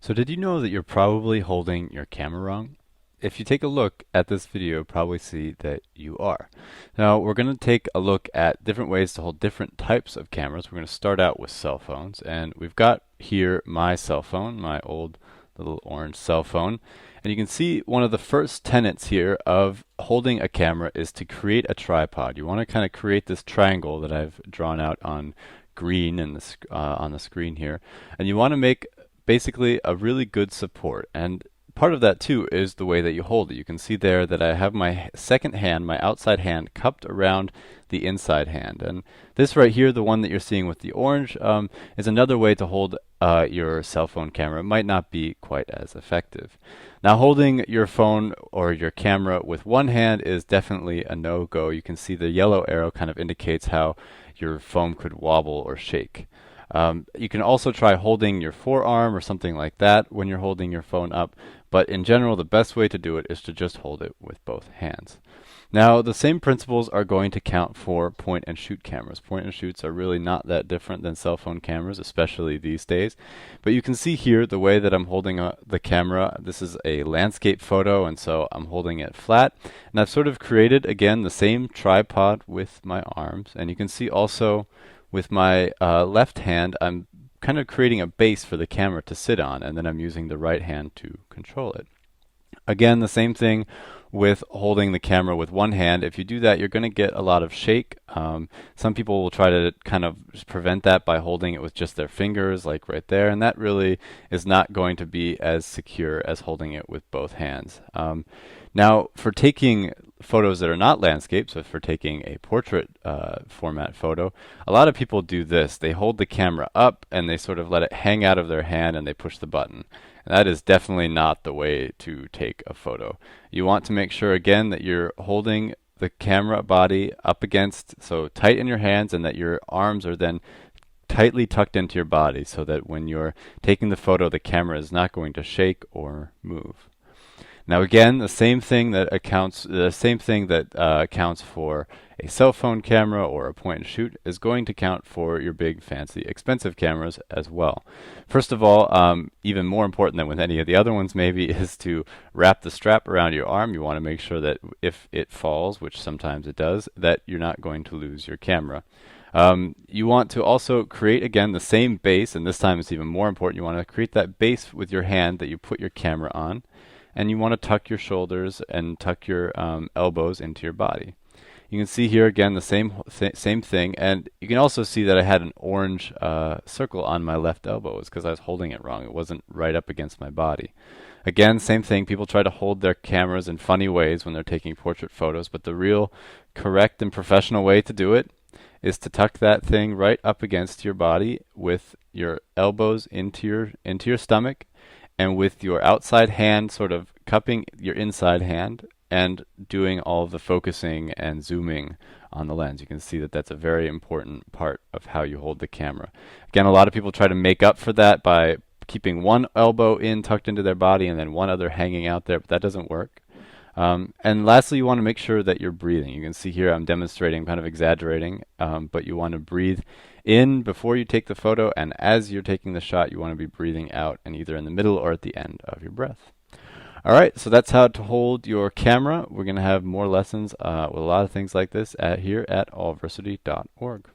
So did you know that you're probably holding your camera wrong? If you take a look at this video, you'll probably see that you are. Now we're going to take a look at different ways to hold different types of cameras. We're going to start out with cell phones, and we've got here my cell phone, my old little orange cell phone. And you can see one of the first tenets here of holding a camera is to create a tripod. You want to kind of create this triangle that I've drawn out on green in on the screen here, and you want to make basically a really good support. And part of that too is the way that you hold it. You can see there that I have my second hand, my outside hand, cupped around the inside hand. And this right here, the one that you're seeing with the orange, is another way to hold your cell phone camera. It might not be quite as effective. Now, holding your phone or your camera with one hand is definitely a no-go. You can see the yellow arrow kind of indicates how your phone could wobble or shake. You can also try holding your forearm or something like that when you're holding your phone up, but in general, the best way to do it is to just hold it with both hands. Now, the same principles are going to count for point and shoot cameras. Point and shoots are really not that different than cell phone cameras, especially these days. But you can see here the way that I'm holding the camera. This is a landscape photo, and so I'm holding it flat. And I've sort of created, again, the same tripod with my arms. And you can see also with my left hand, I'm kind of creating a base for the camera to sit on, and then I'm using the right hand to control it. Again, the same thing with holding the camera with one hand. If you do that, you're going to get a lot of shake. Some people will try to kind of prevent that by holding it with just their fingers, like right there, and that really is not going to be as secure as holding it with both hands. Now, for taking photos that are not landscapes, so if we're taking a portrait format photo, a lot of people do this. They hold the camera up and they sort of let it hang out of their hand and they push the button. And that is definitely not the way to take a photo. You want to make sure, again, that you're holding the camera body up against, so tight in your hands, and that your arms are then tightly tucked into your body so that when you're taking the photo, the camera is not going to shake or move. Now again, the same thing that accounts for a cell phone camera or a point and shoot is going to count for your big, fancy, expensive cameras as well. First of all, even more important than with any of the other ones maybe, is to wrap the strap around your arm. You want to make sure that if it falls, which sometimes it does, that you're not going to lose your camera. You want to also create, again, the same base, and this time it's even more important. You want to create that base with your hand that you put your camera on. And you want to tuck your shoulders and tuck your elbows into your body. You can see here again the same thing, and you can also see that I had an orange circle on my left elbow. It's because I was holding it wrong. It wasn't right up against my body. Again, same thing. People try to hold their cameras in funny ways when they're taking portrait photos, but the real correct and professional way to do it is to tuck that thing right up against your body with your elbows into your stomach, and with your outside hand sort of cupping your inside hand and doing all of the focusing and zooming on the lens. You can see that that's a very important part of how you hold the camera. Again, a lot of people try to make up for that by keeping one elbow tucked into their body and then one other hanging out there, but that doesn't work. And lastly, you want to make sure that you're breathing. You can see here I'm demonstrating, kind of exaggerating, but you want to breathe in before you take the photo, and as you're taking the shot, you want to be breathing out, and either in the middle or at the end of your breath. All right, so that's how to hold your camera. We're going to have more lessons with a lot of things like this here at allversity.org.